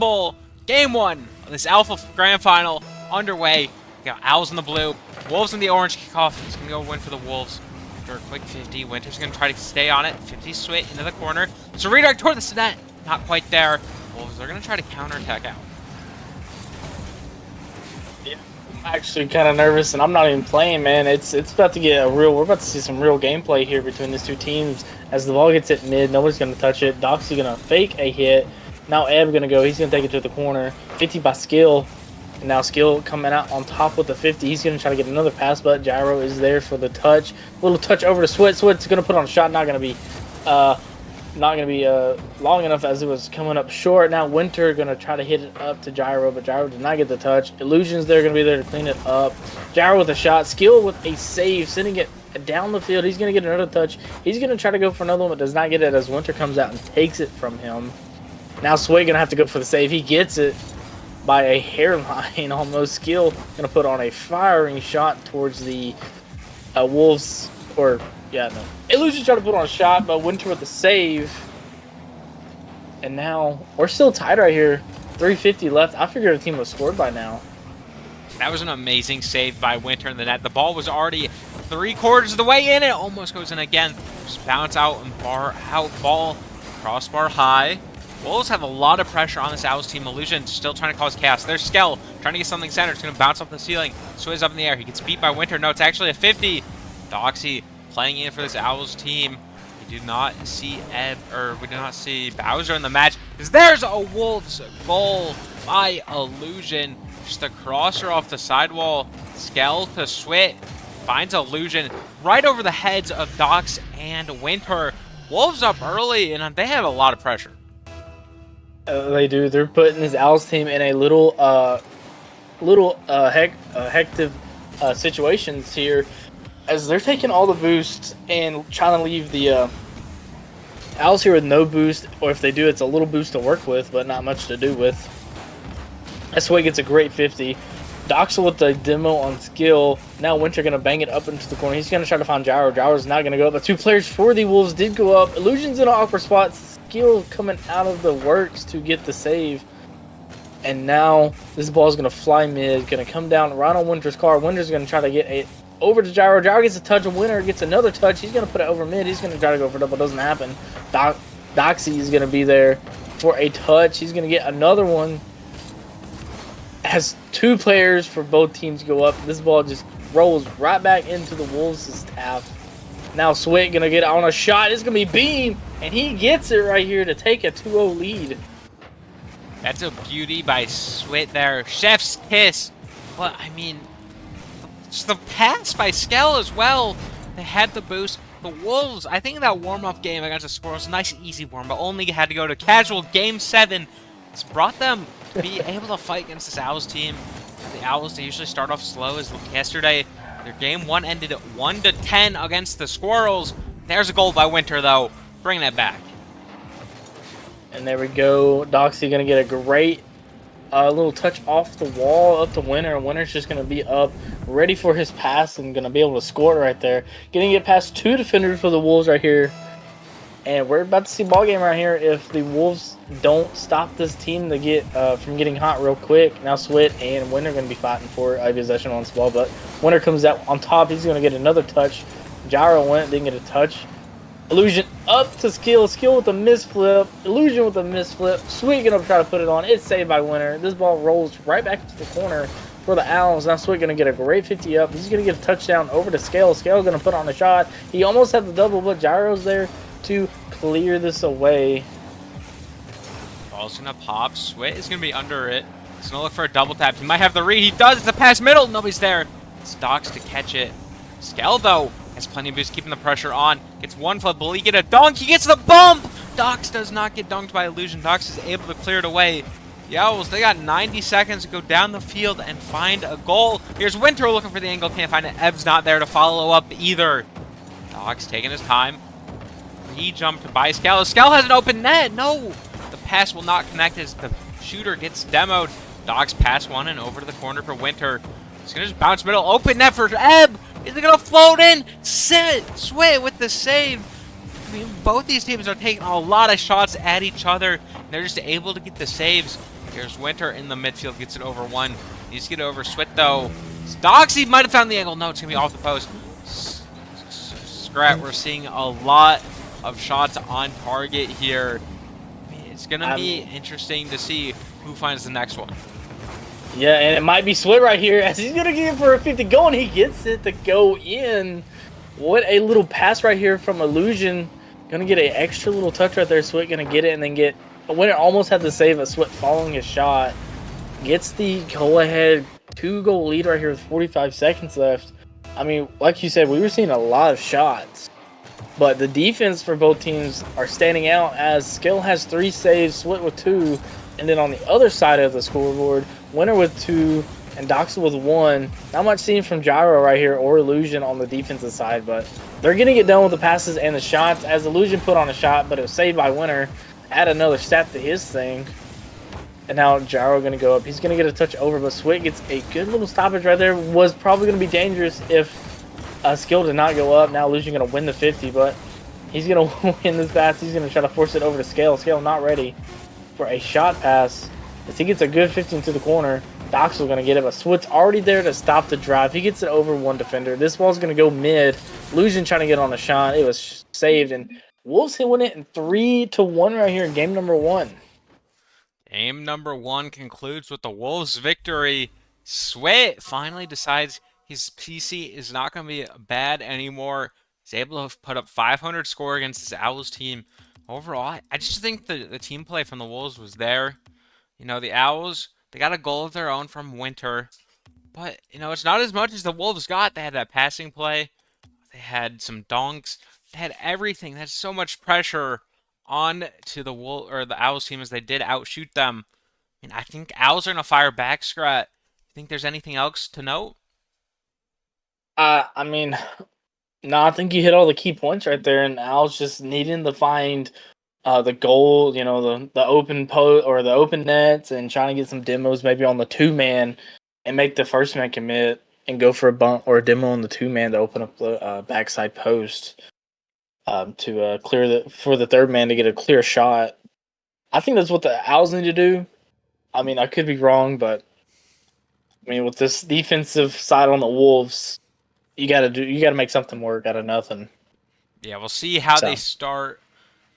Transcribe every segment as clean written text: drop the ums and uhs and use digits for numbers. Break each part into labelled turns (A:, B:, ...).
A: Bowl, game 1 of this Alpha Grand Final underway. We got Owls in the blue, Wolves in the orange kickoff. He's going to go win for the Wolves after a quick 50. Winter's going to try to stay on it. 50 swit into the corner. So redirect toward the net. Not quite there. Wolves are going to try to counterattack out.
B: Yeah, I'm actually kind of nervous, and I'm not even playing, man. It's about to get we're about to see some real gameplay here between these two teams. As the ball gets hit mid, nobody's going to touch it. Doxy going to fake a hit. Now Ebb going to go. He's going to take it to the corner. 50 by Skill. And now Skill coming out on top with the 50. He's going to try to get another pass, but Gyro is there for the touch. Little touch over to Swit. Swit's going to put on a shot. Not going to be long enough as it was coming up short. Now Winter going to try to hit it up to Gyro, but Gyro did not get the touch. Illusion's there, going to be there to clean it up. Gyro with a shot. Skill with a save, sending it down the field. He's going to get another touch. He's going to try to go for another one, but does not get it as Winter comes out and takes it from him. Now Sway going to have to go for the save. He gets it by a hairline almost. Skill going to put on a firing shot towards the Wolves, or yeah, no. Illusion trying to put on a shot, but Winter with the save. And now we're still tied right here. 3:50 left. I figured the team was scored by now.
A: That was an amazing save by Winter in the net. The ball was already 3/4 of the way in. It almost goes in again. Just bounce out and ball crossbar high. Wolves have a lot of pressure on this Owls team. Illusion still trying to cause chaos. There's Skell trying to get something centered. It's going to bounce off the ceiling. Swizz up in the air. He gets beat by Winter. No, it's actually a 50. Doxy playing in for this Owls team. We do not see Bowser in the match, because there's a Wolves goal by Illusion. Just a crosser off the sidewall. Skell to Swit. Finds Illusion right over the heads of Dox and Winter. Wolves up early, and they have a lot of pressure.
B: They do. They're putting this Owls team in a little hectic situations here, as they're taking all the boosts and trying to leave the Owls here with no boost, or if they do, it's a little boost to work with, but not much to do with. That's why he gets a great 50. Doxel with the demo on Skill. Now Winter going to bang it up into the corner. He's going to try to find Gyro. Gyro's not going to go up, but two players for the Wolves did go up. Illusion's in an awkward spot. Skill coming out of the works to get the save. And now this ball is going to fly mid. Going to come down right on Winter's car. Winter's going to try to get it over to Gyro. Gyro gets a touch. Winter gets another touch. He's going to put it over mid. He's going to try to go for double. Doesn't happen. Doxy is going to be there for a touch. He's going to get another one. As two players for both teams go up, this ball just rolls right back into the Wolves' half. Now Swit gonna get on a shot. It's gonna be Beam, and he gets it right here to take a 2-0 lead.
A: That's a beauty by Swit there. Chef's kiss. But I mean, it's the pass by Skell as well. They had the boost. The Wolves, I think that warm-up game against the Squirrels was a nice easy warm, but only had to go to casual game 7. It's brought them to be able to fight against this Owls team. The Owls, they usually start off slow, as yesterday. Their game 1 ended at 1-10 against the Squirrels. There's a goal by Winter, though. Bringing it back.
B: And there we go. Doxy going to get a great little touch off the wall up to Winter. Winter's just going to be up, ready for his pass, and going to be able to score it right there. Getting it past two defenders for the Wolves right here. And we're about to see ball game right here if the Wolves don't stop this team to get from getting hot real quick. Now Swit and Winter are going to be fighting for a possession on this ball, but Winter comes out on top. He's going to get another touch. Gyro didn't get a touch. Illusion up to Skill. Skill with a misflip. Illusion with a misflip. Swit going to try to put it on. It's saved by Winter. This ball rolls right back to the corner for the Owls. Now Swit going to get a great 50 up. He's going to get a touchdown over to Scale. Scale going to put on a shot. He almost had the double, but Gyro's there to clear this away.
A: Ball's gonna pop. Swit is gonna be under it. He's gonna look for a double tap. He might have the read. He does. It's a pass middle. Nobody's there. It's Dox to catch it. Skell, though, has plenty of boost, keeping the pressure on. Gets one flip. Will he get a dunk? He gets the bump. Dox does not get dunked by Illusion. Dox is able to clear it away. The Owls, they got 90 seconds to go down the field and find a goal. Here's Winter looking for the angle. Can't find it. Ebb's not there to follow up either. Dox taking his time. He jumped by Skell. Skell has an open net. No! The pass will not connect as the shooter gets demoed. Dox pass one and over to the corner for Winter. He's going to just bounce middle. Open net for Ebb. Is it going to float in? Swit with the save. I mean, both these teams are taking a lot of shots at each other. They're just able to get the saves. Here's Winter in the midfield, gets it over one. Needs to get over Swit though. Doxy might have found the angle. No, it's gonna be off the post. Scrat, we're seeing a lot of shots on target here. It's gonna be interesting to see who finds the next one.
B: Yeah, and it might be Swit right here as he's gonna get it for a 50 goal, and he gets it to go in. What a little pass right here from Illusion. Gonna get an extra little touch right there. Swit gonna get it and then get a winner. Almost had to save a Swit following his shot. Gets the go-ahead 2-goal lead right here with 45 seconds left. I mean, like you said, we were seeing a lot of shots. But the defense for both teams are standing out as Skill has 3 saves, Swit with 2. And then on the other side of the scoreboard, Winner with 2 and Doxa with 1. Not much seen from Gyro right here or Illusion on the defensive side, but they're going to get done with the passes and the shots as Illusion put on a shot, but it was saved by Winner. Add another stat to his thing. And now Gyro going to go up. He's going to get a touch over, but Swit gets a good little stoppage right there. Was probably going to be dangerous if Skill did not go up. Now Illusion going to win the 50, but he's going to win this pass. He's going to try to force it over to Scale. Scale not ready for a shot pass. As he gets a good 50 into the corner, Doxel going to get it, but Swit's already there to stop the drive. He gets it over one defender. This ball's going to go mid. Illusion trying to get on a shot. It was saved, and Wolves win it in 3-1 right here in game number 1.
A: Game number 1 concludes with the Wolves' victory. Swit finally decides his PC is not going to be bad anymore. He's able to put up 500 score against this Owls team. Overall, I just think the team play from the Wolves was there. You know, the Owls, they got a goal of their own from Winter. But, you know, it's not as much as the Wolves got. They had that passing play. They had some donks. They had everything. They had so much pressure on to the Owls team as they did outshoot them. I mean, I think Owls are going to fire back, Scrat. You think there's anything else to note?
B: I mean, no, I think you hit all the key points right there, and Owls just needing to find the goal, you know, the open or the open nets, and trying to get some demos maybe on the 2-man and make the first man commit and go for a bunt or a demo on the 2-man to open up the backside post to clear for the 3rd man to get a clear shot. I think that's what the Owls need to do. I mean, I could be wrong, but I mean, with this defensive side on the Wolves, you gotta make something work out of nothing.
A: Yeah, we'll see how they start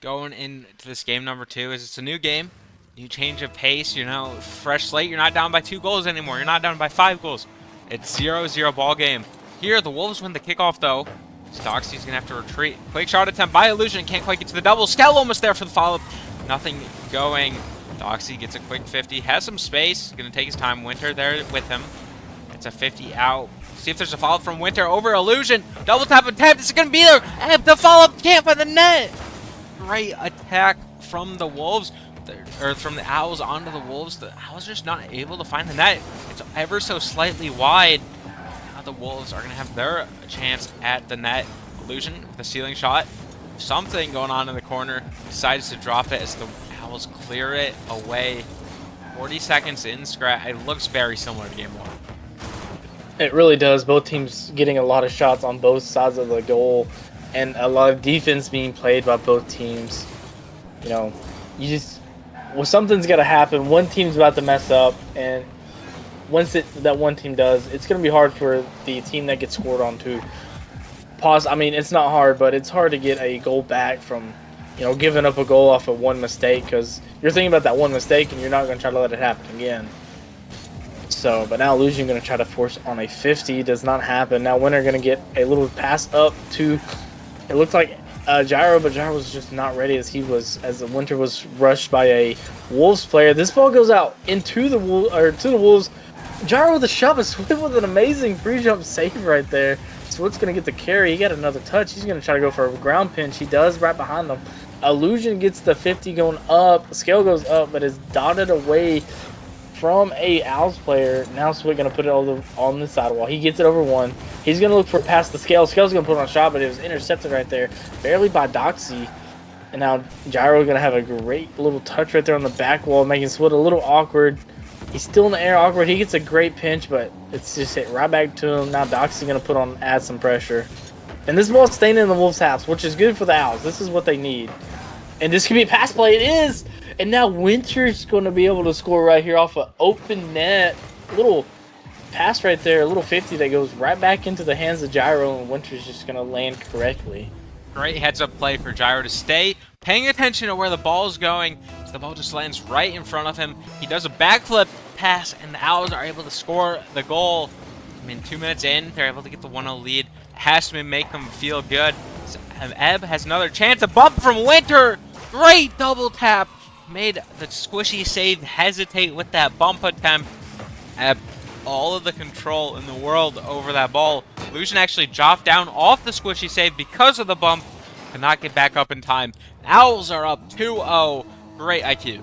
A: going into this game number 2. As it's a new game, new change of pace, you know, fresh slate. You're not down by 2 goals anymore. You're not down by 5 goals. It's 0-0 ball game. Here, the Wolves win the kickoff though. Stocksy's gonna have to retreat. Quick shot attempt by Illusion. Can't quite get to the double. Skell almost there for the follow-up. Nothing going. Doxy gets a quick 50. Has some space. Gonna take his time. Winter there with him. It's a 50 out. See if there's a follow-up from Winter over Illusion. Double tap attempt. It's gonna be there. And the follow-up can't find the net. Great attack from the Wolves. Or from the Owls onto the Wolves. The Owls are just not able to find the net. It's ever so slightly wide. Now the Wolves are gonna have their chance at the net. Illusion with a ceiling shot. Something going on in the corner. Decides to drop it as the Owls clear it away. 40 seconds in, Scrat. It looks very similar to game 1.
B: It really does. Both teams getting a lot of shots on both sides of the goal, and a lot of defense being played by both teams. You know, something's got to happen. One team's about to mess up, and once that one team does, it's going to be hard for the team that gets scored on to pause. I mean, it's not hard, but it's hard to get a goal back from, you know, giving up a goal off of one mistake, because you're thinking about that one mistake and you're not going to try to let it happen again. So, but now Illusion going to try to force on a 50. Does not happen. Now Winter going to get a little pass up to, it looked like Gyro, but Gyro was just not ready as the Winter was rushed by a Wolves player. This ball goes out into the Wolves. Gyro with a shot, but Swit with an amazing free jump save right there. Swit's going to get the carry. He got another touch. He's going to try to go for a ground pinch. He does right behind them. Illusion gets the 50 going up. Scale goes up, but is dotted away from a Owls player. Now Swit going to put it on the sidewall. He gets it over one. He's going to look for past the Scale. Scale's going to put it on a shot, but it was intercepted right there. Barely by Doxy. And now Gyro going to have a great little touch right there on the back wall, making Swit a little awkward. He's still in the air awkward. He gets a great pinch, but it's just hit right back to him. Now Doxy going to add some pressure. And this ball's staying in the Wolves' house, which is good for the Owls. This is what they need. And this could be a pass play. It is. And now Winter's going to be able to score right here off an open net. Little pass right there, a little 50 that goes right back into the hands of Gyro, and Winter's just going to land correctly.
A: Great heads-up play for Gyro to stay paying attention to where the ball is going. So the ball just lands right in front of him. He does a backflip pass, and the Owls are able to score the goal. I mean, 2 minutes in, they're able to get the 1-0 lead. It has to make them feel good. So, Ebb has another chance. A bump from Winter. Great double tap. Made the squishy save hesitate with that bump attempt. Ebb, all of the control in the world over that ball. Illusion actually dropped down off the squishy save because of the bump. Could not get back up in time. Owls are up 2-0. Great IQ.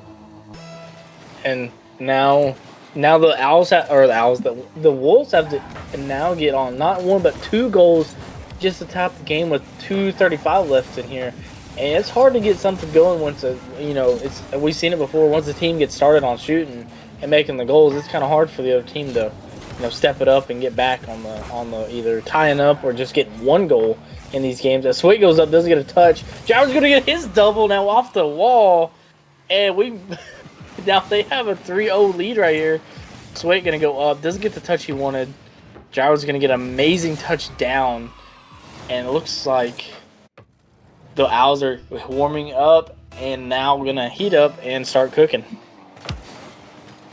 B: And now the Owls the Wolves have to now get on not one but 2 goals just to top the game with 2:35 left in here. And it's hard to get something going once we've seen it before. Once the team gets started on shooting and making the goals, it's kind of hard for the other team to step it up and get back on the either tying up or just getting 1 goal in these games. As Sweet goes up, doesn't get a touch. Gyro's gonna get his double now off the wall, and now they have a 3-0 lead right here. Sweet gonna go up, doesn't get the touch he wanted. Gyro's gonna get an amazing touch down, and it looks like the Owls are warming up and now gonna heat up and start cooking.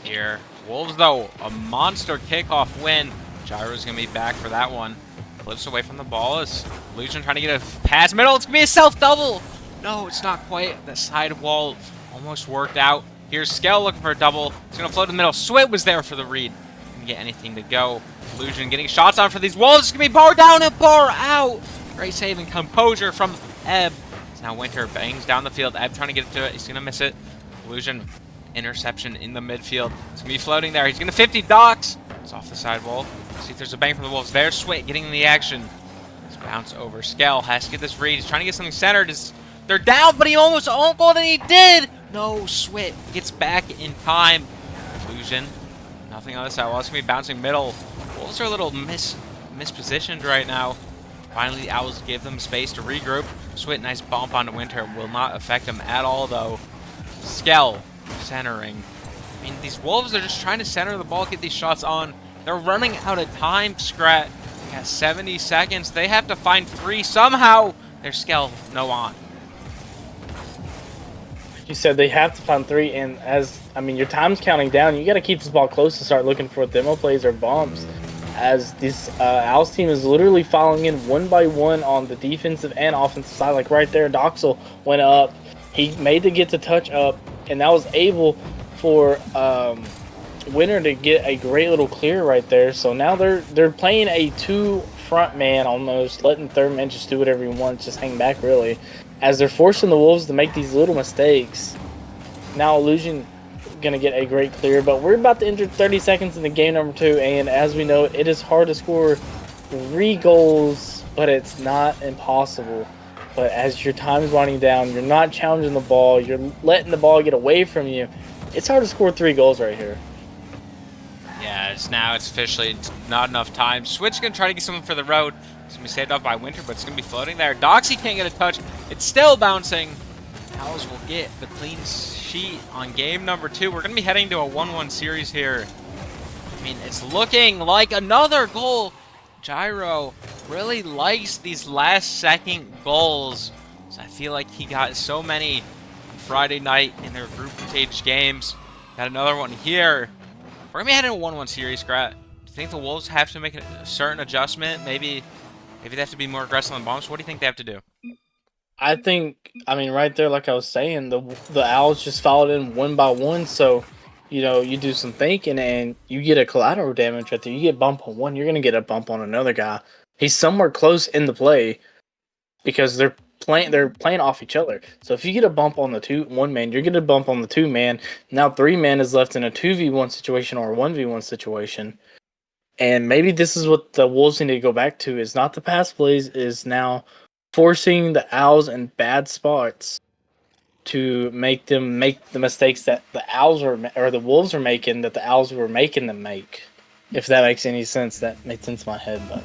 A: Here, Wolves though, a monster kickoff win. Gyro's gonna be back for that one. Flips away from the ball as Illusion trying to get a pass middle. It's gonna be a self-double. No, it's not quite. The side wall almost worked out. Here's Skell looking for a double. It's gonna float in the middle. Swit was there for the read. Didn't get anything to go. Illusion getting shots on for these Wolves. It's gonna be bar down and bar out. Great save and composure from Ebb. Now Winter bangs down the field. Ebb trying to get it to it. He's gonna miss it. Illusion interception in the midfield. It's gonna be floating there. He's gonna 50 Docs. It's off the side wall. See if there's a bang from the Wolves. There's Swit getting in the action. Let's bounce over. Skell has to get this read. He's trying to get something centered. They're down, but he almost ungoaled, and he did. No, Swit gets back in time. Illusion. Nothing on this side. Well, it's gonna be bouncing middle. Wolves are a little mispositioned right now. Finally, the Owls give them space to regroup. Swit, nice bump onto Winter. Will not affect him at all, though. Skell, centering. I mean, these Wolves are just trying to center the ball, get these shots on. They're running out of time, Scrat. They got 70 seconds. They have to find 3 somehow. There's Skell, no on.
B: You said they have to find 3, and your time's counting down. You got to keep this ball close to start looking for demo plays or bumps. As this Owls team is literally following in one by one on the defensive and offensive side. Like right there, Doxel went up. He made to get the touch up, and that was able for Winter to get a great little clear right there. So now they're playing a 2 front man almost, letting third man just do whatever he wants, just hang back really, as they're forcing the Wolves to make these little mistakes. Now Illusion going to get a great clear, but we're about to enter 30 seconds in the game number 2, and as we know, it is hard to score 3 goals, but it's not impossible. But as your time is winding down, you're not challenging the ball, you're letting the ball get away from you. It's hard to score 3 goals right here.
A: Yeah, it's officially not enough time. Switch going to try to get something for the road. It's going to be saved off by Winter, but it's going to be floating there. Doxy can't get a touch. It's still bouncing. Owls will get the clean sheet on game number 2. We're going to be heading to a 1-1 series here. I mean, it's looking like another goal. Gyro really likes these last-second goals. So I feel like he got so many on Friday night in their group stage games. Got another one here. We're going to be heading to a 1-1 series, Scrat. Do you think the Wolves have to make a certain adjustment? Maybe they have to be more aggressive on bombs. What do you think they have to do?
B: I think, right there, like I was saying, the Owls just followed in one by one. So, you do some thinking and you get a collateral damage right there. You get bump on one, you're going to get a bump on another guy. He's somewhere close in the play because they're playing off each other. So if you get a bump on the 1 man, you're getting a bump on the 2 man. Now 3 man is left in a 2v1 situation or a 1v1 situation. And maybe this is what the Wolves need to go back to, is not the pass plays, is now forcing the Owls in bad spots to make them make the mistakes that the Wolves are making, that the Owls were making them make. If that makes any sense, that made sense in my head, but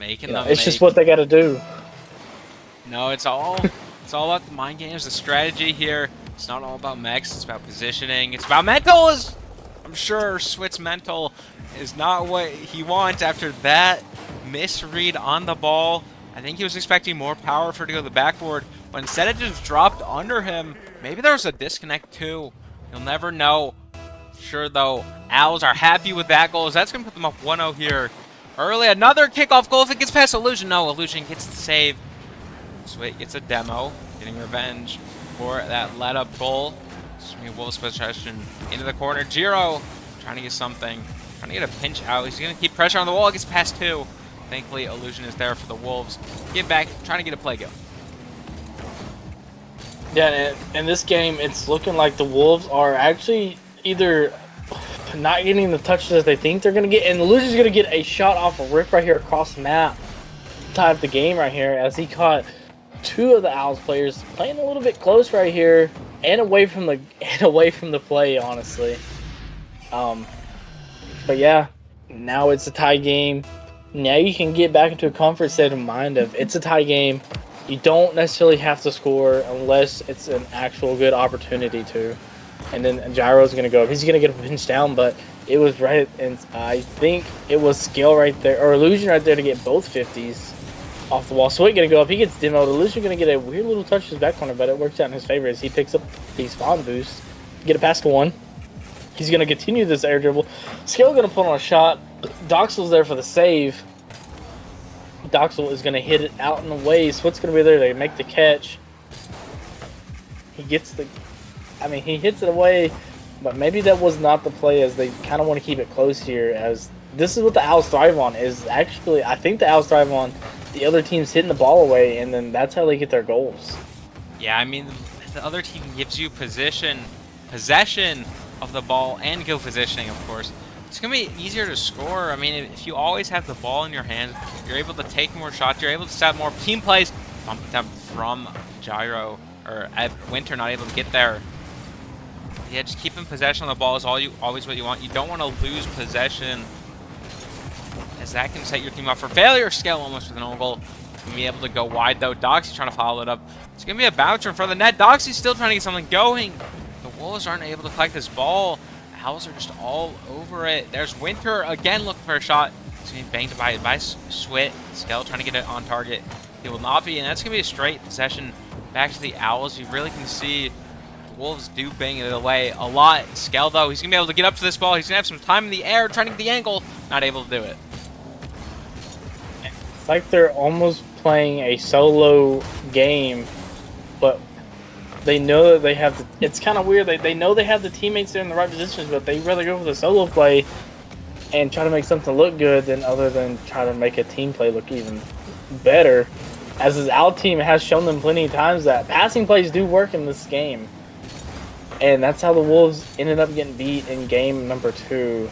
B: it's just what they got to do.
A: No, it's all about the mind games, the strategy here. It's not all about mechs, it's about positioning. It's about mental. I'm sure Swit's mental is not what he wants after that misread on the ball. I think he was expecting more power for it to go to the backboard, but instead it just dropped under him. Maybe there was a disconnect too. You'll never know. Sure though, Owls are happy with that goal. That's going to put them up 1-0 here. Early, another kickoff goal if it gets past Illusion. No, Illusion gets the save. Swit gets a demo, getting revenge for that let-up goal. Wolves possession into the corner. Jiro trying to get something, trying to get a pinch out. He's going to keep pressure on the wall. It gets past 2. Thankfully, Illusion is there for the Wolves. Get back, trying to get a play go.
B: Yeah, in this game, it's looking like the Wolves are actually either not getting the touches that they think they're going to get, and Illusion's going to get a shot off a rip right here across the map. Tied the game right here as he caught 2 of the Owls players playing a little bit close right here and away from the play, honestly. But yeah, now it's a tie game. Now you can get back into a comfort state of mind of it's a tie game. You don't necessarily have to score unless it's an actual good opportunity to. And then Gyro's going to go up. He's going to get a pinch down, but it was right, and I think it was Skill right there, or Illusion right there to get both 50s off the wall. Swit going to go up. He gets demoed. Illusion going to get a weird little touch to his back corner, but it works out in his favor as he picks up the spawn boost. Get it past 1. He's going to continue this air dribble. Skill going to put on a shot. Doxel's there for the save. Doxel is going to hit it out and away. Swit's going to be there to make the catch. He gets the... I mean, he hits it away, but maybe that was not the play as they kind of want to keep it close here, as this is what the Owls thrive on, is actually, I think the Owls thrive on the other teams hitting the ball away, and then that's how they get their goals.
A: Yeah, I mean, the other team gives you possession of the ball and good positioning, of course. It's going to be easier to score. I mean, if you always have the ball in your hands, you're able to take more shots, you're able to set more team plays. Bump attempt from Gyro, or Winter not able to get there. Yeah, just keeping possession of the ball is always what you want. You don't want to lose possession, as that can set your team up for failure. Scale almost with an own goal. Be able to go wide though. Doxy trying to follow it up. It's gonna be a bouncer in front of the net. Doxy's still trying to get something going. The Wolves aren't able to collect this ball. The Owls are just all over it. There's Winter again looking for a shot. It's gonna be banged by Swit. Skell trying to get it on target. He will not be, and that's gonna be a straight possession back to the Owls. You really can see Wolves do bang it away a lot. Skell, though, he's going to be able to get up to this ball. He's going to have some time in the air trying to get the angle. Not able to do it.
B: It's like they're almost playing a solo game, but they know that they have the... It's kind of weird. They know they have the teammates there in the right positions, but they rather go for the solo play and try to make something look good other than try to make a team play look even better. As his out team has shown them plenty of times that passing plays do work in this game. And that's how the Wolves ended up getting beat in game number 2.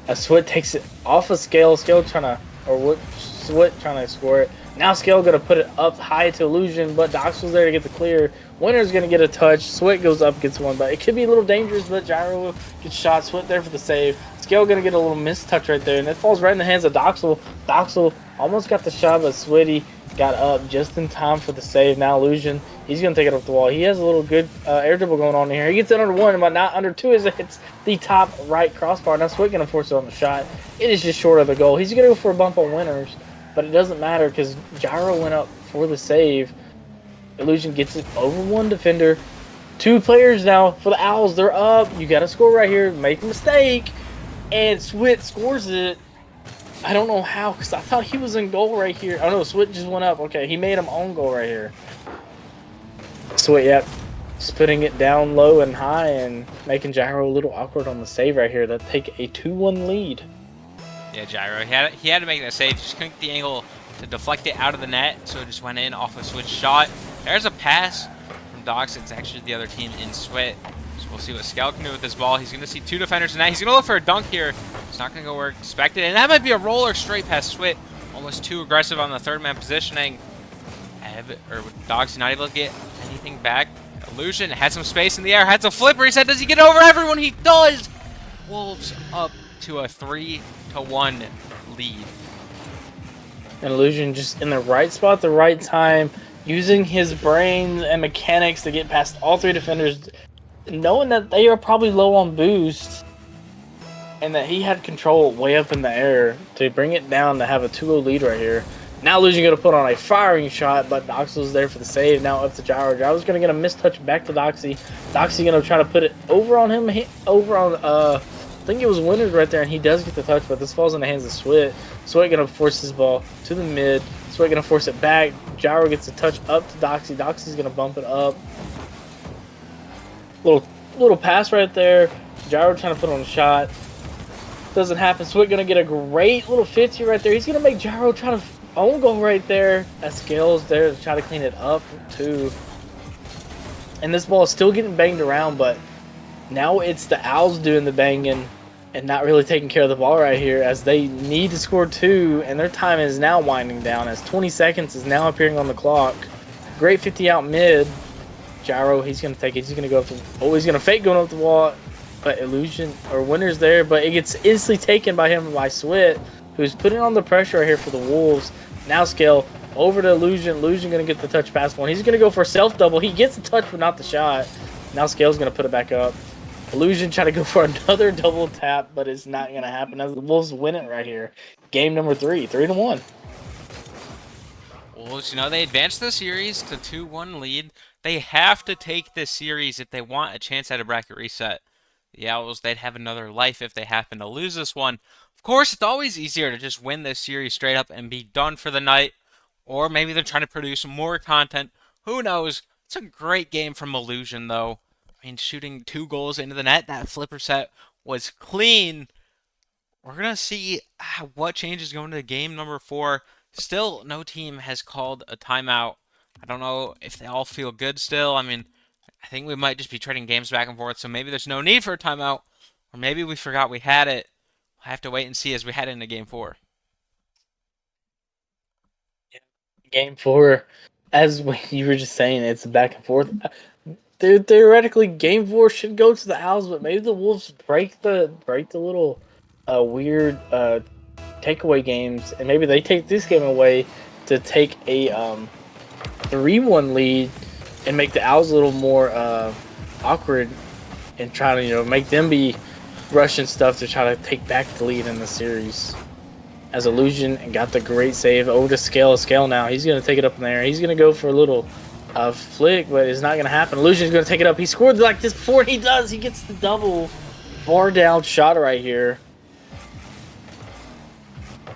B: As Swit takes it off of Scale trying to, Swit trying to score it. Now Scale going to put it up high to Illusion, but Doxel's there to get the clear. Winter's going to get a touch. Swit goes up, gets one, but it could be a little dangerous, but Gyro gets shot. Swit there for the save. Scale going to get a little missed touch right there, and it falls right in the hands of Doxel. Doxel almost got the shot, but Switty got up just in time for the save. Now Illusion, he's going to take it off the wall. He has a little good air dribble going on here. He gets it under 1, but not under 2 as it hits the top right crossbar. Now Swit going to force it on the shot. It is just short of the goal. He's going to go for a bump on Winners, but it doesn't matter because Gyro went up for the save. Illusion gets it over 1 defender. 2 players now for the Owls. They're up. You got to score right here. Make a mistake. And Swit scores it. I don't know how, because I thought he was in goal right here. Oh no, Swit just went up. Okay, he made him own goal right here. Swit, yep. Just putting it down low and high and making Gyro a little awkward on the save right here. That take a 2-1 lead.
A: Yeah, Gyro, he had to make that save. Just couldn't get the angle to deflect it out of the net, so it just went in off a Switch shot. There's a pass from Dox. It's actually the other team in Swit. So we'll see what Scout can do with this ball. He's going to see 2 defenders tonight. He's going to look for a dunk here. It's not going to go where expected. And that might be a roller straight past Swit. Almost too aggressive on the third man positioning. Dox not able to get anything back. Illusion had some space in the air. Had some flipper. He said, does he get over everyone? He does. Wolves up to a 3-1 lead.
B: And Illusion just in the right spot at the right time. using his brain and mechanics to get past all three defenders, knowing that they are probably low on boost, and that he had control way up in the air to bring it down to have a 2-0 lead right here. Now Lucian going to put on a firing shot, but Doxy's there for the save. Now up to Gyro. Gyro's going to get a mistouch back to Doxy. Doxy going to try to put it over on him, over on, I think it was Winters right there, and he does get the touch, but this falls in the hands of Sweat. Sweat going to force his ball to the mid. Sweat going to force it back. Gyro gets a touch up to Doxy. Doxy's going to bump it up. Little pass right there. Gyro trying to put on a shot. Doesn't happen. Sweat going to get a great little 50 right there. He's going to make Gyro try to own goal right there. That Scales there to try to clean it up too. And this ball is still getting banged around, but now it's the Owls doing the banging and not really taking care of the ball right here, as they need to score 2, and their time is now winding down as 20 seconds is now appearing on the clock. Great 50 out mid. Gyro, he's going to take it. He's going to go up the... Oh, he's going to fake going up the wall. But Illusion or Winner's there, but it gets instantly taken by him by Sweat, who's putting on the pressure right here for the Wolves. Now Scale over to Illusion. Illusion going to get the touch pass one. He's going to go for a self double. He gets the touch, but not the shot. Now Scale's going to put it back up. Illusion trying to go for another double tap, but it's not going to happen as the Wolves win it right here. Game number 3, 3-1.
A: Wolves, you know, they advanced the series to 2-1 lead. They have to take this series if they want a chance at a bracket reset. The Owls, they'd have another life if they happen to lose this one. Of course, it's always easier to just win this series straight up and be done for the night. Or maybe they're trying to produce more content. Who knows? It's a great game from Illusion, though. I mean, shooting 2 goals into the net, that flipper set was clean. We're going to see what changes going into game number 4. Still, no team has called a timeout. I don't know if they all feel good still. I mean, I think we might just be trading games back and forth, so maybe there's no need for a timeout. Or maybe we forgot we had it. We'll have to wait and see as we head into game 4.
B: Game 4, as you were just saying, it's back and forth. Theoretically, game 4 should go to the Owls, but maybe the Wolves break the little weird takeaway games, and maybe they take this game away to take a 3-1 lead and make the Owls a little more awkward and try to make them be rushing stuff to try to take back the lead in the series. As Illusion and got the great save over to Scale. Scale now. He's going to take it up in there. He's going to go for a little flick, but it's not going to happen. Illusion's going to take it up. He scored like this before, and he does. He gets the double bar down shot right here.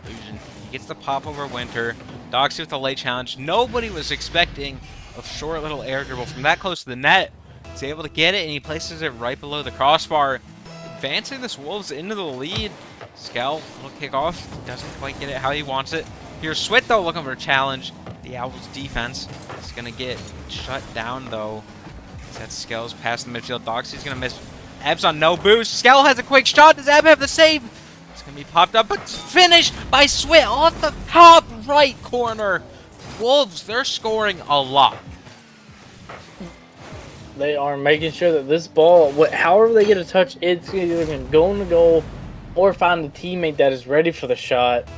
A: Illusion, he gets the pop over Winter. Doxy with a late challenge. Nobody was expecting a short little air dribble from that close to the net. He's able to get it, and he places it right below the crossbar, advancing this Wolves into the lead. Scal, little kickoff, doesn't quite get it how he wants it. Here's Sweat, though, looking for a challenge. The Owls' defense is going to get shut down, though. That's Scal's pass in the midfield. Doxy's going to miss. Ab's on no boost. Scal has a quick shot. Does Ab have the save? It's going to be popped up, but it's finished by Sweat off the top right corner. Wolves, they're scoring a lot.
B: They are making sure that this ball, however they get a touch, it's either going to go in the goal or find a teammate that is ready for the shot.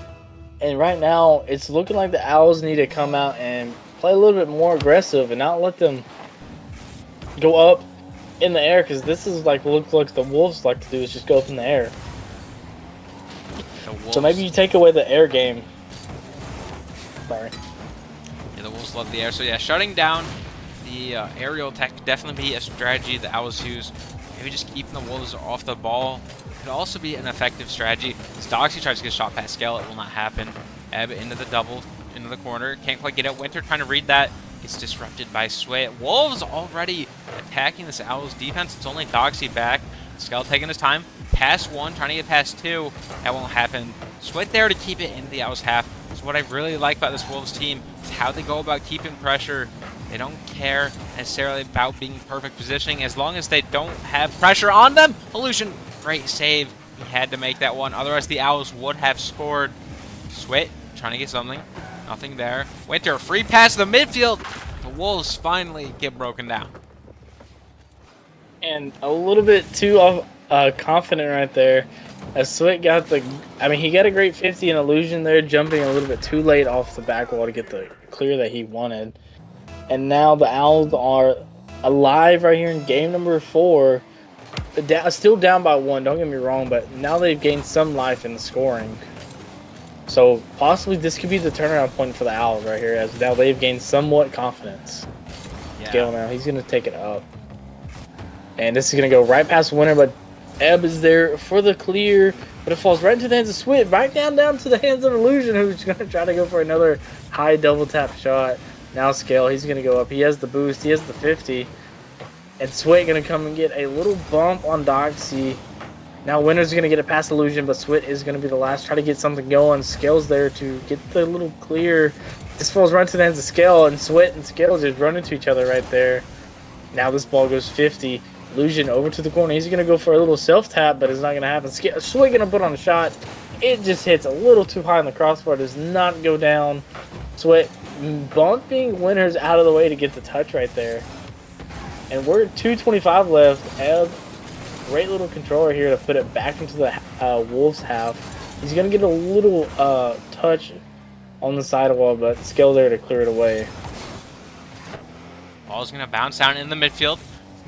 B: And right now, it's looking like the Owls need to come out and play a little bit more aggressive and not let them go up in the air, because this is like looks like the Wolves like to do, is just go up in the air. So maybe you take away the air game. Sorry.
A: Yeah, the Wolves love the air. So yeah, shutting down the aerial attack could definitely be a strategy the Owls use. Maybe just keeping the Wolves off the ball could also be an effective strategy. As Doxy tries to get a shot past Scale, it will not happen. Ebb into the double, into the corner. Can't quite get it. Winter trying to read that. Gets disrupted by Sway. Wolves already attacking this Owls defense. It's only Doxy back. Scale taking his time. Pass 1, trying to get past 2. That won't happen. Sweat there to keep it into the Owls half. So what I really like about this Wolves team is how they go about keeping pressure. They don't care necessarily about being perfect positioning as long as they don't have pressure on them. Illusion, great save. He had to make that one. Otherwise, the Owls would have scored. Sweat trying to get something. Nothing there. Winter, free pass to the midfield. The Wolves finally get broken down.
B: And a little bit too confident right there. As Sweat got he got a great 50 in Illusion there, jumping a little bit too late off the back wall to get the clear that he wanted. And now the Owls are alive right here in game number 4. Still down by 1, don't get me wrong, but now they've gained some life in the scoring. So possibly this could be the turnaround point for the Owls right here, as now they've gained somewhat confidence.
A: Yeah.
B: Scale now, he's going to take it up. And this is going to go right past Winter, but Ebb is there for the clear, but it falls right into the hands of Swit, right down to the hands of Illusion, who's going to try to go for another high double tap shot. Now Scale, he's going to go up. He has the boost, he has the 50. And Swit going to come and get a little bump on Doxy. Now Winter's going to get it past Illusion, but Swit is going to be the last. Try to get something going. Scale's there to get the little clear. This falls right to the hands of Scale, and Swit and Scale just run into each other right there. Now this ball goes 50. Illusion over to the corner. He's going to go for a little self-tap, but it's not going to happen. Swit going to put on a shot. It just hits a little too high on the crossbar. Does not go down. Swit bumping Winters out of the way to get the touch right there. And we're at 2:25 left. Ebb, great little controller here to put it back into the Wolves half. He's going to get a little touch on the sidewall, but Scale there to clear it away.
A: Ball's going to bounce down in the midfield.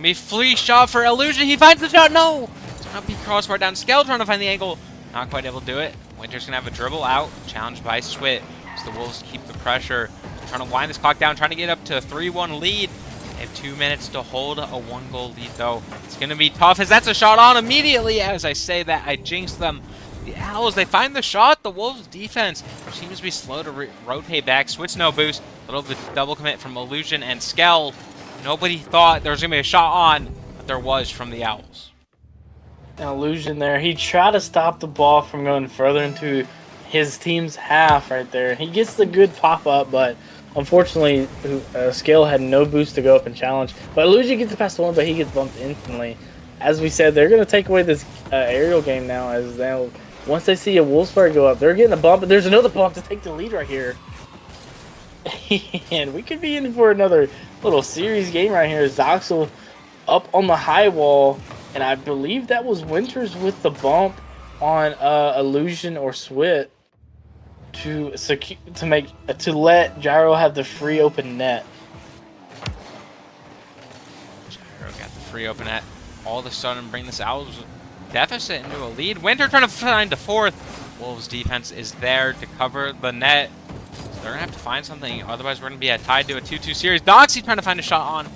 A: Be free shot for Illusion. He finds the shot. No! It's going to be crossbar down. Scale trying to find the angle. Not quite able to do it. Winter's going to have a dribble out. Challenged by Swit. So the Wolves keep the pressure. Trying to wind this clock down. Trying to get up to a 3-1 lead. They have 2 minutes to hold a 1-goal lead, though. It's going to be tough as that's a shot on immediately. As I say that, I jinxed them. The Owls, they find the shot. The Wolves' defense seems to be slow to rotate back. Switch no boost. A little bit double commit from Illusion and Skell. Nobody thought there was going to be a shot on, but there was from the Owls.
B: An Illusion there. He tried to stop the ball from going further into his team's half right there. He gets the good pop-up, but unfortunately, Scale had no boost to go up and challenge. But Illusion gets past the one, but he gets bumped instantly. As we said, they're going to take away this aerial game now, as now once they see a Wolfsburg go up, they're getting a bump, but there's another bump to take the lead right here. And we could be in for another little series game right here. Zoxel up on the high wall, and I believe that was Winters with the bump on Illusion or Swit to let Gyro have the free open net.
A: Gyro got the free open net. All of a sudden, bring this Owls deficit into a lead. Winter trying to find a fourth. Wolves defense is there to cover the net. They're going to have to find something, otherwise we're going to be tied to a 2-2 series. Doxy trying to find a shot on.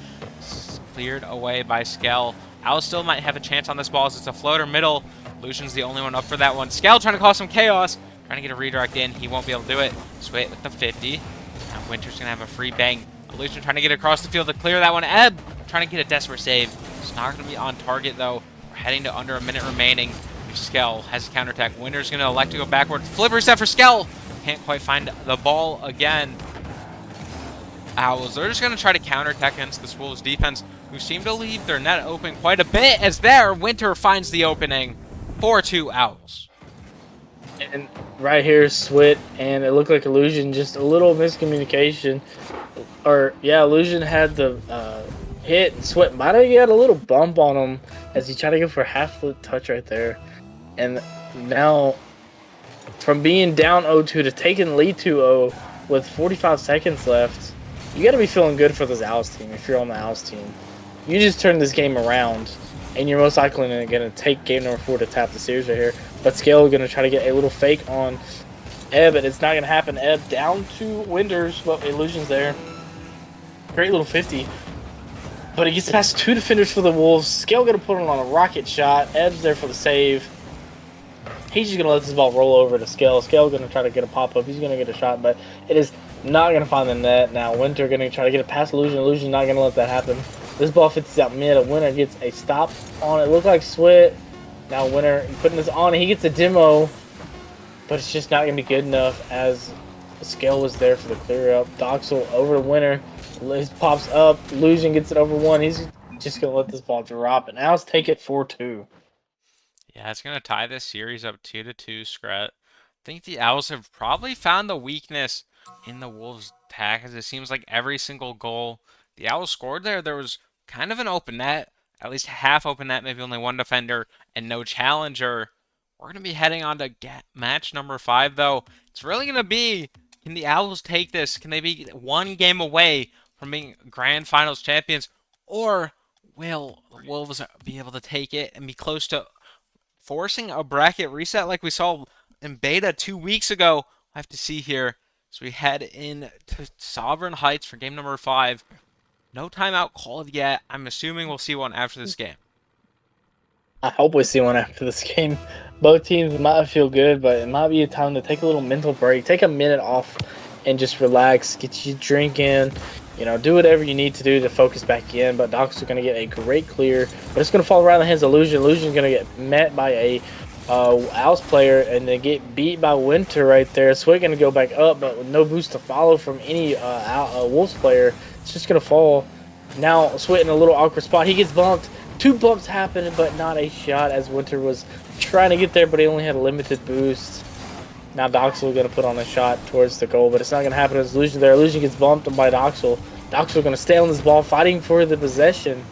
A: Cleared away by Skell. Owls still might have a chance on this ball as it's a floater middle. Illusion's the only one up for that one. Skell trying to cause some chaos. Trying to get a redirect in. He won't be able to do it. Swit with the 50. Now Winter's going to have a free bang. Illusion trying to get across the field to clear that one. Ebb trying to get a desperate save. It's not going to be on target, though. We're heading to under a minute remaining. Skell has a counterattack. Winter's going to elect to go backward. Flipper set for Skell. Can't quite find the ball again. Owls, they're just going to try to counterattack against this Wolves defense, who seem to leave their net open quite a bit, as there, Winter finds the opening. 4-2 Owls.
B: And right here, Swit, and it looked like Illusion, just a little miscommunication. Or, yeah, Illusion had the hit, and Swit might have got a little bump on him as he tried to go for a half-foot touch right there. And now, from being down 0-2 to taking the lead 2-0 with 45 seconds left, you got to be feeling good for this Owls team if you're on the Owls team. You just turned this game around, and you're most likely going to take game number 4 to tap the series right here. But Scale is going to try to get a little fake on Ebb, and it's not going to happen. Ebb down to Winters, but Illusion's there. Great little 50. But he gets past 2 defenders for the Wolves. Scale going to put him on a rocket shot. Ebb's there for the save. He's just going to let this ball roll over to Scale. Scale going to try to get a pop-up. He's going to get a shot, but it is not going to find the net. Now Winter going to try to get it past Illusion. Illusion's not going to let that happen. This ball fits out mid. A Winter gets a stop on it. Look like Swit. Now Winter putting this on. He gets a demo, but it's just not going to be good enough as Scale was there for the clear up. Doxel over to Winter. He pops up. Illusion gets it over 1. He's just going to let this ball drop. And now let's take it 4-2.
A: Yeah, it's going to tie this series up 2-2, Scrat. I think the Owls have probably found the weakness in the Wolves' attack, as it seems like every single goal the Owls scored there was kind of an open net, at least half open net, maybe only one defender, and no challenger. We're going to be heading on to match number 5, though. It's really going to be, can the Owls take this? Can they be one game away from being Grand Finals champions, or will the Wolves be able to take it and be close to forcing a bracket reset like we saw in beta 2 weeks ago? I have to see here. So we head in to Sovereign Heights for game number 5. No timeout called yet. I'm assuming we'll see one after this game.
B: I hope we see one after this game. Both teams might feel good, but it might be a time to take a little mental break. Take a minute off and just relax. Get you drinking. You know, do whatever you need to do to focus back in. But Docs are going to get a great clear. But it's going to fall around the hands of Illusion. Illusion's going to get met by a Owls player and then get beat by Winter right there. So we're going to go back up, but with no boost to follow from any Wolves player. It's just going to fall. Now, Swit in a little awkward spot. He gets bumped. 2 bumps happened, but not a shot as Winter was trying to get there, but he only had a limited boost. Now Doxel going to put on a shot towards the goal, but it's not going to happen as Illusion there. Illusion gets bumped by Doxel. Doxel going to stay on this ball, fighting for the possession.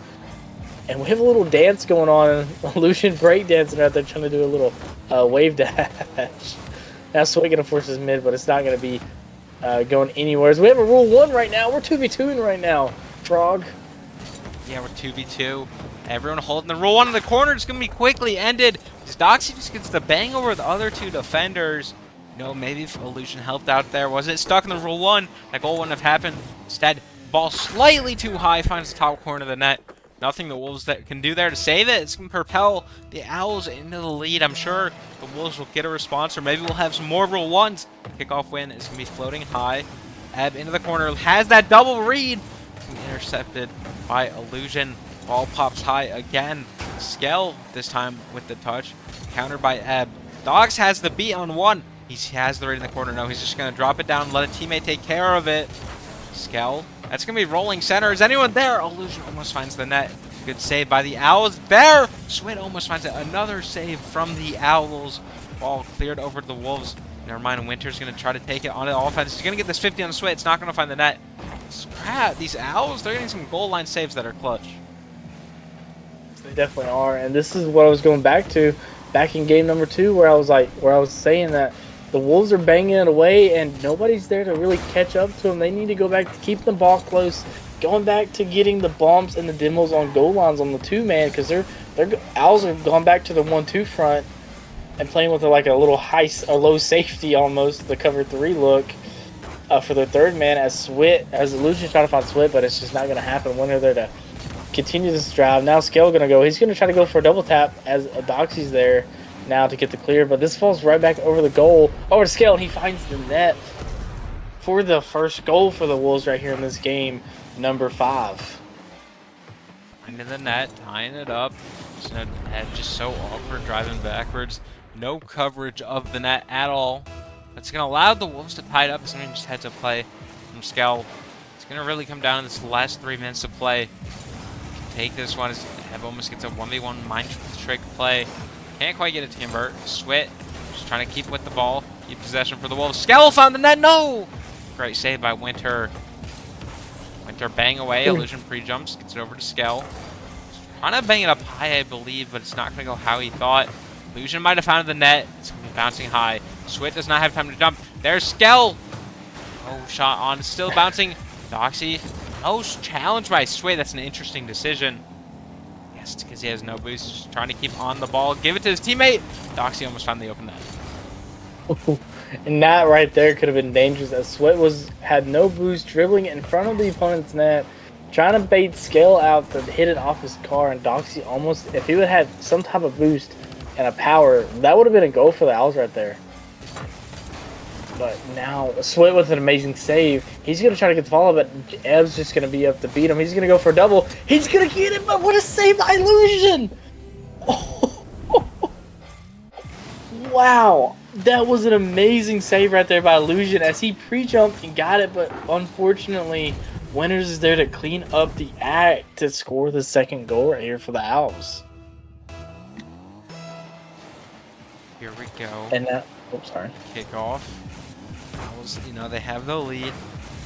B: And we have a little dance going on. Illusion breakdancing right there, trying to do a little wave dash. Now Sway going to force his mid, but it's not going to be going anywhere. We have a Rule 1 right now. We're 2v2ing right now, Frog.
A: Yeah, we're 2v2. Everyone holding the Rule 1 in the corner. It's going to be quickly ended. Doxy just gets the bang over the other 2 defenders. You know, maybe if Illusion helped out there. Was it stuck in the Rule 1? That goal wouldn't have happened. Instead, ball slightly too high, finds the top corner of the net. Nothing the Wolves that can do there to save it. It's going to propel the Owls into the lead. I'm sure the Wolves will get a response, or maybe we'll have some more Rule 1s. Kickoff win is going to be floating high. Ebb into the corner. Has that double read. Intercepted by Illusion. Ball pops high again. Skell this time with the touch. Countered by Ebb. Dogs has the beat on 1. He has the read in the corner. No, he's just going to drop it down and let a teammate take care of it. Skell. That's going to be rolling center. Is anyone there? Illusion almost finds the net. Good save by the Owls. There! Swit almost finds it. Another save from the Owls. Ball cleared over to the Wolves. Never mind. Winter's going to try to take it on the offense. He's going to get this 50 on the Swit. It's not going to find the net. Crap. These Owls, they're getting some goal line saves that are clutch.
B: They definitely are, and this is what I was going back to back in game number 2, where I was saying that the Wolves are banging it away and nobody's there to really catch up to them. They need to go back to keep the ball close, going back to getting the bumps and the demos on goal lines on the 2-man, because their Owls are going back to the 1-2 front and playing with like a little low safety almost, the cover 3 look for their 3rd man as Illusion's trying to find Swit, but it's just not going to happen when they're there to continue this drive. Now Skell going to go. He's going to try to go for a double tap as Doxy's there now to get the clear, but this falls right back over the goal, over to Skell, and he finds the net for the first goal for the Wolves right here in this game, number 5.
A: Into the net, tying it up. Just so awkward driving backwards. No coverage of the net at all. That's going to allow the Wolves to tie it up. Something just heads up play from Skell. It's going to really come down to this last 3 minutes of play. Take this one as Ebb almost gets a 1v1 mind trick play. Can't quite get it to convert. Swit just trying to keep with the ball. Keep possession for the Wolves. Skell found the net. No! Great save by Winter. Winter bang away. Illusion pre-jumps. Gets it over to Skell. Trying to bang it up high, I believe, but it's not going to go how he thought. Illusion might have found the net. It's going to be bouncing high. Swit does not have time to jump. There's Skell. Oh, shot on. Still bouncing. Doxy. Oh, challenged by Sway. That's an interesting decision. Yes, it's because he has no boost. He's just trying to keep on the ball. Give it to his teammate. Doxy almost found the open net.
B: And that right there could have been dangerous as Sweat had no boost, dribbling in front of the opponent's net, trying to bait Scale out to hit it off his car, and Doxy almost, if he would have had some type of boost and a power, that would have been a goal for the Owls right there. But now, Sweat with an amazing save. He's going to try to get the follow, but Ebb's just going to be up to beat him. He's going to go for a double. He's going to get it, but what a save by Illusion! Oh. Wow. That was an amazing save right there by Illusion as he pre-jumped and got it, but unfortunately, Winters is there to clean up the act to score the second goal right here for the Owls.
A: Here we go.
B: And now, oops, sorry.
A: Kick off. Owls, you know, they have the lead.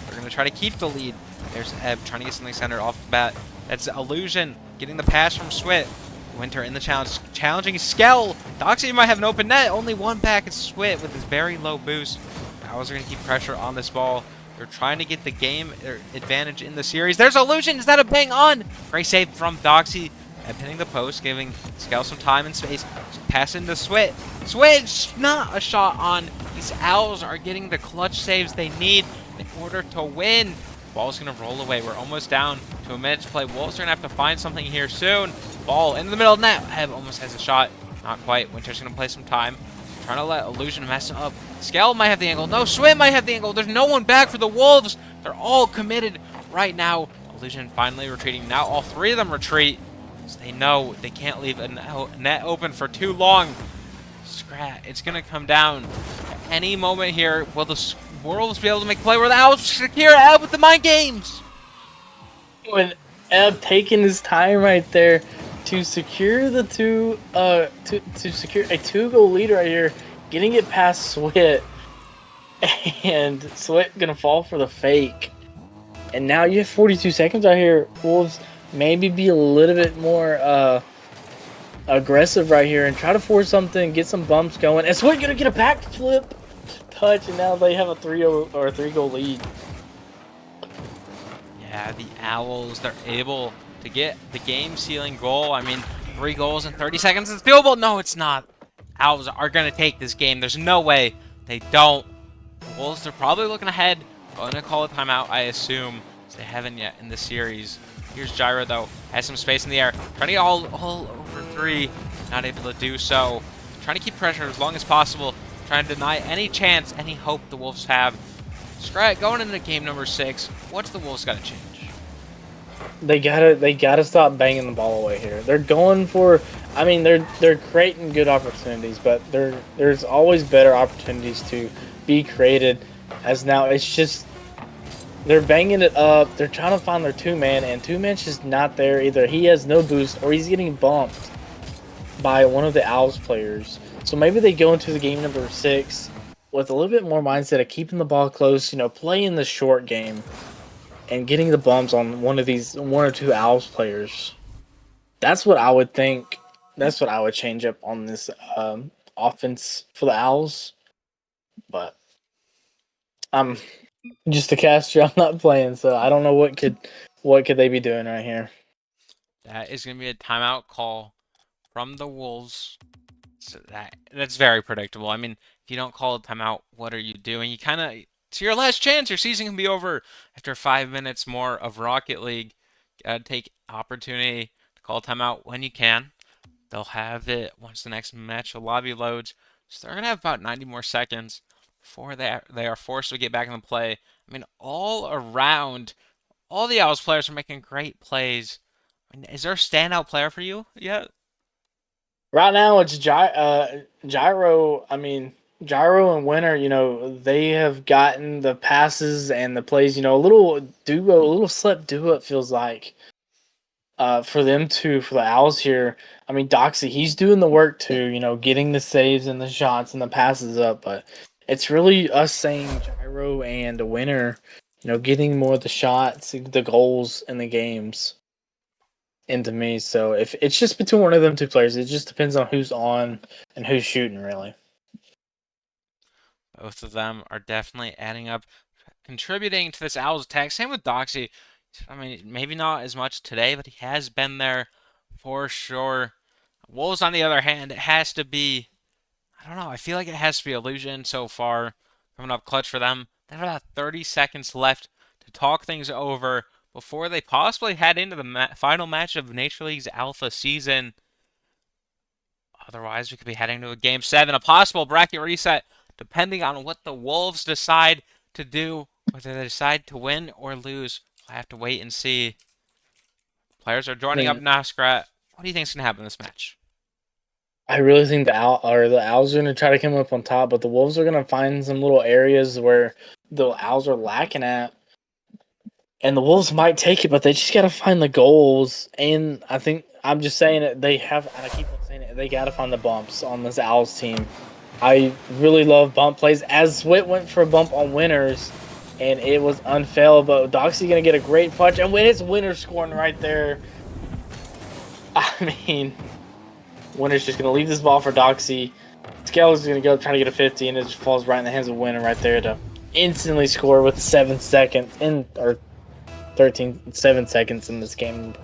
A: They're going to try to keep the lead. There's Ebb trying to get something centered off the bat. That's Illusion getting the pass from Swit. Winter in the challenge, challenging Skell. Doxy might have an open net. Only one back is Swit with his very low boost. Owls are going to keep pressure on this ball. They're trying to get the game advantage in the series. There's Illusion. Is that a bang on? Great save from Doxy. Pinning the post, giving Skel some time and space. Pass into Swit. Switch! Not a shot on. These Owls are getting the clutch saves they need in order to win. Ball's going to roll away. We're almost down to a minute to play. Wolves are going to have to find something here soon. Ball in the middle of the net. Heb almost has a shot. Not quite. Winter's going to play some time. Trying to let Illusion mess up. Skel might have the angle. No, Swit might have the angle. There's no one back for the Wolves. They're all committed right now. Illusion finally retreating. Now all three of them retreat. So they know they can't leave a net open for too long. Scrat, it's going to come down at any moment here. Will the Wolves be able to make a play where the Owls secure Eb with the mind games?
B: When Eb taking his time right there to secure the to secure a 2-goal lead right here, getting it past Swit, and Swit gonna fall for the fake. And now you have 42 seconds right here. Wolves maybe be a little bit more aggressive right here and try to force something, get some bumps going. And Swit gonna get a backflip touch, and now they have a 3-goal lead.
A: Yeah, the Owls, they're able to get the game-sealing goal. I mean, 3 goals in 30 seconds is doable. No, it's not. Owls are going to take this game. There's no way they don't. The Wolves, they're probably looking ahead. Going to call a timeout, I assume. They haven't yet in the series. Here's Gyro, though. Has some space in the air. Trying to get all over 3. Not able to do so. Trying to keep pressure as long as possible. Trying to deny any chance, any hope the Wolves have. Scrat, going into game number 6, what's the Wolves got to change?
B: They gotta stop banging the ball away here. They're going for, I mean, they're creating good opportunities, but there's always better opportunities to be created. As now, it's just they're banging it up. They're trying to find their 2-man, and 2-man's just not there either. He has no boost, or he's getting bumped by one of the Owls players. So maybe they go into the game number 6 with a little bit more mindset of keeping the ball close, playing the short game, and getting the bumps on one or two Owls players. That's what I would think. That's what I would change up on this offense for the Owls. But I'm just a caster. I'm not playing, so I don't know what could they be doing right here.
A: That is going to be a timeout call from the Wolves. So that's very predictable. I mean, if you don't call a timeout, what are you doing? You kind of, it's your last chance. Your season can be over after 5 minutes more of Rocket League. Gotta take opportunity to call a timeout when you can. They'll have it once the next match lobby loads. So they're gonna have about 90 more seconds before they are forced to get back into play. I mean, all around, all the Owls players are making great plays. I mean, is there a standout player for you yet?
B: Right now, it's Gyro. I mean, Gyro and Winter, they have gotten the passes and the plays, a little slip duo, it feels like, for the Owls here. I mean, Doxy, he's doing the work too, getting the saves and the shots and the passes up, but it's really us saying Gyro and Winter, getting more of the shots, the goals in the games into me. So if it's just between one of them 2 players, it just depends on who's on and who's shooting, really.
A: Both of them are definitely adding up, contributing to this Owls attack. Same with Doxy. I mean, maybe not as much today, but he has been there for sure. Wolves, on the other hand, it has to be, I don't know, I feel like it has to be Illusion so far. Coming up clutch for them. They have about 30 seconds left to talk things over before they possibly head into the final match of Nature League's Alpha season. Otherwise, we could be heading to a Game 7, a possible bracket reset, depending on what the Wolves decide to do, whether they decide to win or lose. We'll have to wait and see. Players are joining up now, Scrat. What do you think is going to happen in this match?
B: I really think the Owls are going to try to come up on top, but the Wolves are going to find some little areas where the Owls are lacking at. And the Wolves might take it, but they just got to find the goals. And I think, I'm just saying it, and I keep on saying it, they got to find the bumps on this Owls team. I really love bump plays. As Swit went for a bump on Winners, and it was unfailed, but Doxy going to get a great punch. And when it's Winner scoring right there, I mean, Winner's just going to leave this ball for Doxy. Skel is going to go trying to get a 50, and it just falls right in the hands of Winner right there to instantly score with 7 seconds in or 7 seconds in this game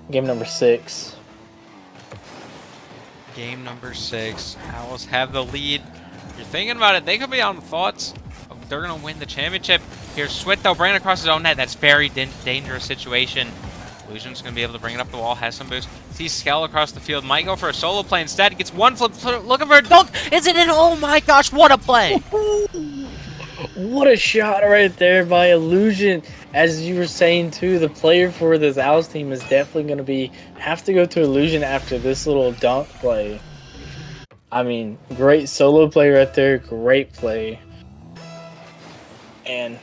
B: number 6.
A: Game number 6. Owls have the lead. If you're thinking about it, they could be on thoughts of they're going to win the championship. Here's Swit, though, bringing it across his own net. That's very dangerous situation. Illusion's going to be able to bring it up the wall, has some boost. Sees Skell across the field, might go for a solo play instead. Gets one flip, looking for a dunk. Is it in? Oh my gosh, what a play!
B: What a shot right there by Illusion. As you were saying too, the player for this Owls team is definitely going to have to go to Illusion after this little dunk play. I mean, great solo play right there, great play. And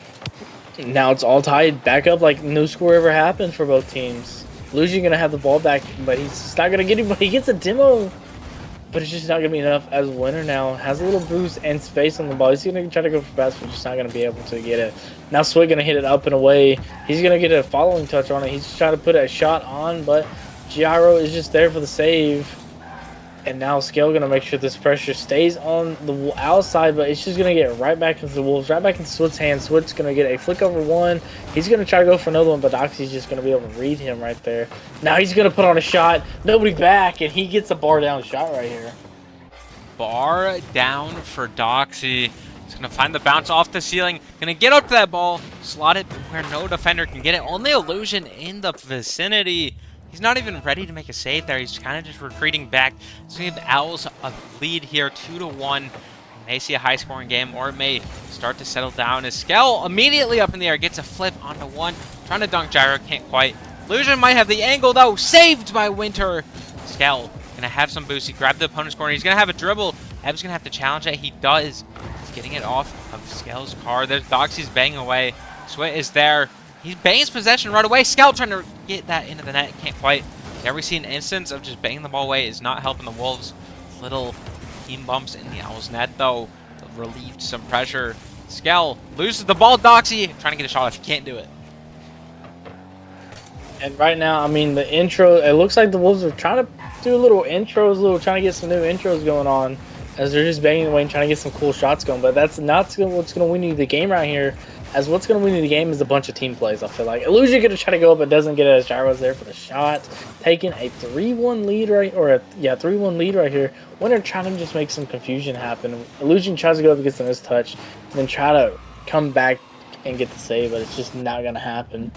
B: now it's all tied back up like no score ever happened for both teams. Illusion going to have the ball back, but he's just not going to get it, but he gets a demo. But it's just not going to be enough as winner now. Has a little boost and space on the ball. He's going to try to go for pass, but just not going to be able to get it. Now Swig going to hit it up and away. He's going to get a following touch on it. He's just trying to put a shot on, but Gyro is just there for the save. And now Scale going to make sure this pressure stays on the outside, but it's just going to get right back into the Wolves, right back into Swit's hands. Swit's going to get a flick over one. He's going to try to go for another one, but Doxy's just going to be able to read him right there. Now he's going to put on a shot. Nobody back, and he gets a bar down shot right here.
A: Bar down for Doxy. He's going to find the bounce off the ceiling. Going to get up to that ball, slot it where no defender can get it. Only Illusion in the vicinity. He's not even ready to make a save there. He's kind of just retreating back. So we have the Owls a lead here, 2-1. May see a high-scoring game, or it may start to settle down as Skell immediately up in the air gets a flip onto one. Trying to dunk Gyro, can't quite. Illusion might have the angle, though. Saved by Winter. Skell gonna have some boost. He grabbed the opponent's corner. He's gonna have a dribble. Ev's gonna have to challenge it. He does. He's getting it off of Skell's car. There's Doxy's banging away. Swit is there. He bangs possession right away. Skell trying to get that into the net. Can't quite. Never we see an instance of just banging the ball away is not helping the Wolves. Little team bumps in the Owls net, though, relieved some pressure. Skell loses the ball. Doxy trying to get a shot off. He can't do it.
B: And right now, I mean, the intro, it looks like the Wolves are trying to do little intros, trying to get some new intros going on as they're just banging away and trying to get some cool shots going. But that's not what's going to win you the game right here. As what's going to win you the game is a bunch of team plays, I feel like. Illusion going to try to go up, but doesn't get it as Gyro's there for the shot. Taking a 3-1 lead right, or a 3-1 lead right here. Winner trying to just make some confusion happen. Illusion tries to go up against the missed touch, and then try to come back and get the save, but it's just not going to happen.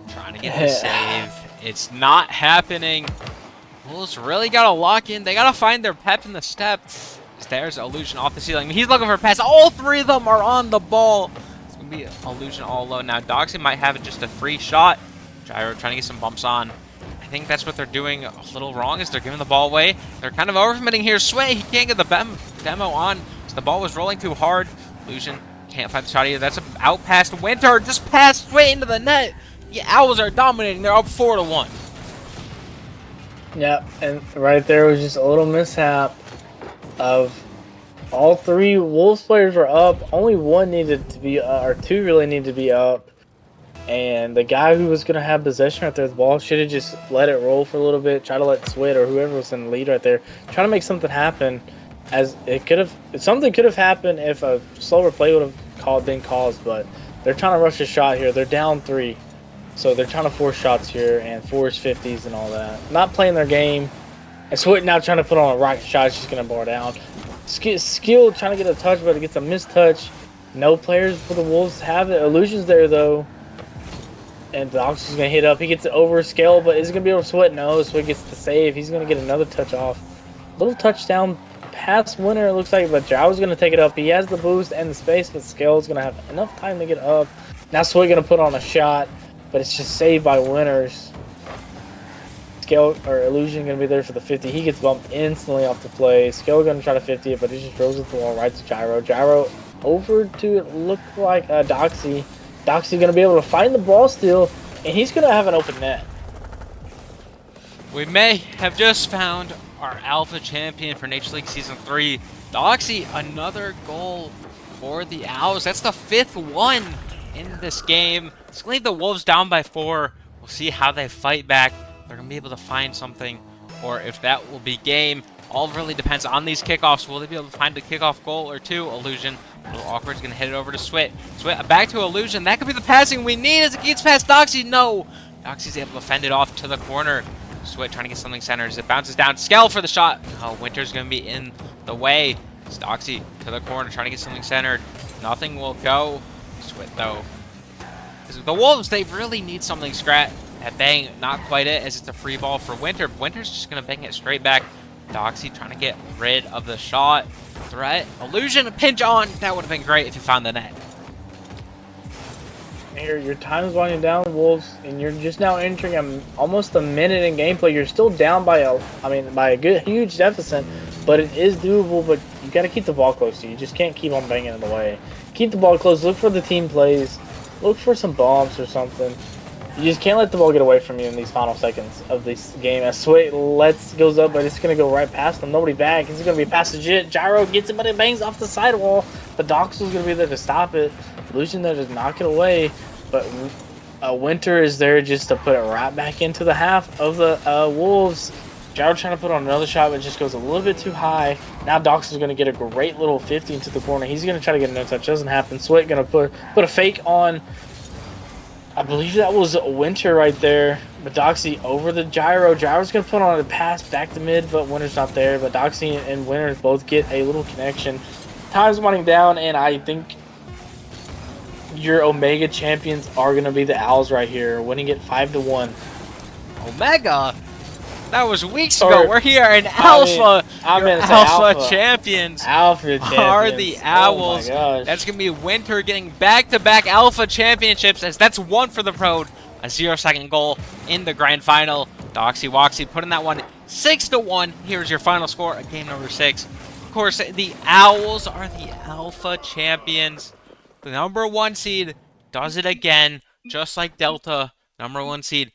A: Trying to get the save. It's not happening. Wolves really got to lock in. They got to find their pep in the step. There's Illusion off the ceiling. He's looking for a pass. All three of them are on the ball. It's going to be Illusion all alone. Now, Doxy might have just a free shot. Gyro trying to get some bumps on. I think that's what they're doing a little wrong is they're giving the ball away. They're kind of overcommitting here. Sway, he can't get the demo on. So the ball was rolling too hard. Illusion can't find the shot either. That's out past Winter. Just passed Sway into the net. The Owls are dominating. They're up 4-1.
B: Yep, and right there was just a little mishap of all three Wolves players were up. Only one needed to be, or two really needed to be up. And the guy who was going to have possession right there with the ball should have just let it roll for a little bit. Try to let Swit or whoever was in the lead right there try to make something happen. As it could have, something could have happened if a slower play would have been caused. But they're trying to rush a shot here. They're down 3. So they're trying to force shots here and force 50s and all that. Not playing their game. And Swit now trying to put on a rocket shot. She's going to bar down. Skill trying to get a touch, but it gets a missed touch. No players for the Wolves have it. Illusion's there, though. And Dox is going to hit up. He gets it over Scale, but is he going to be able to Swit? No. Swit gets the save. He's going to get another touch off. Little touchdown pass Winner, it looks like, but Zhao's going to take it up. He has the boost and the space, but Scale's going to have enough time to get up. Now Swit going to put on a shot, but it's just saved by Winners. Scale or Illusion going to be there for the 50. He gets bumped instantly off the play. Scale going to try to 50 it, but he just throws it the wall right to Gyro. Gyro over to it look like Doxy. Doxy going to be able to find the ball still, and he's going to have an open net.
A: We may have just found our alpha champion for Nature League Season 3. Doxy, another goal for the Owls. That's the 5th one in this game. It's going to leave the Wolves down by 4. We'll see how they fight back. They're going to be able to find something, or if that will be game. All really depends on these kickoffs. Will they be able to find a kickoff goal or two? Illusion. A little awkward. Is going to hit it over to Swit. Swit back to Illusion. That could be the passing we need as it gets past Doxy. No. Doxy's able to fend it off to the corner. Swit trying to get something centered as it bounces down. Skell for the shot. Oh, Winter's going to be in the way. It's Doxy to the corner trying to get something centered. Nothing will go. Swit, though. The Wolves, they really need something scrat. That bang, not quite it, as it's a free ball for Winter. Winter's just going to bang it straight back. Doxy trying to get rid of the shot. Threat. Illusion, a pinch on. That would have been great if you found the net.
B: Your time's winding down, Wolves, and you're just now entering almost a minute in gameplay. You're still down by a good, huge deficit, but it is doable. But you got to keep the ball close to you. You just can't keep on banging it away. Keep the ball close. Look for the team plays. Look for some bombs or something. You just can't let the ball get away from you in these final seconds of this game. As Sway goes up, but it's going to go right past him. Nobody back. It's going to be past the Jit. Gyro gets it, but it bangs off the sidewall. The Dox was going to be there to stop it. Illusion there to knock it away. But Winter is there just to put it right back into the half of the Wolves. Gyro trying to put on another shot, but it just goes a little bit too high. Now Dox is going to get a great little 50 into the corner. He's going to try to get a no touch. Doesn't happen. Sweat going to put a fake on. I believe that was Winter right there. But Doxy over the Gyro. Gyro's going to put on a pass back to mid, but Winter's not there. But Doxy and Winter both get a little connection. Time's winding down, and I think your Omega champions are going to be the Owls right here, winning it 5-1.
A: Omega? That was weeks ago. We're here in Alpha. Alpha champions.
B: Alpha champions
A: are the Owls.
B: Oh my gosh.
A: That's going to be Winter getting back-to-back Alpha championships, as that's one for the road. A 0-second goal in the grand final. Doxy Woxy putting that one 6-1. Here's your final score of game number 6. Of course, the Owls are the Alpha champions. The number 1 seed does it again, just like Delta. Number 1 seed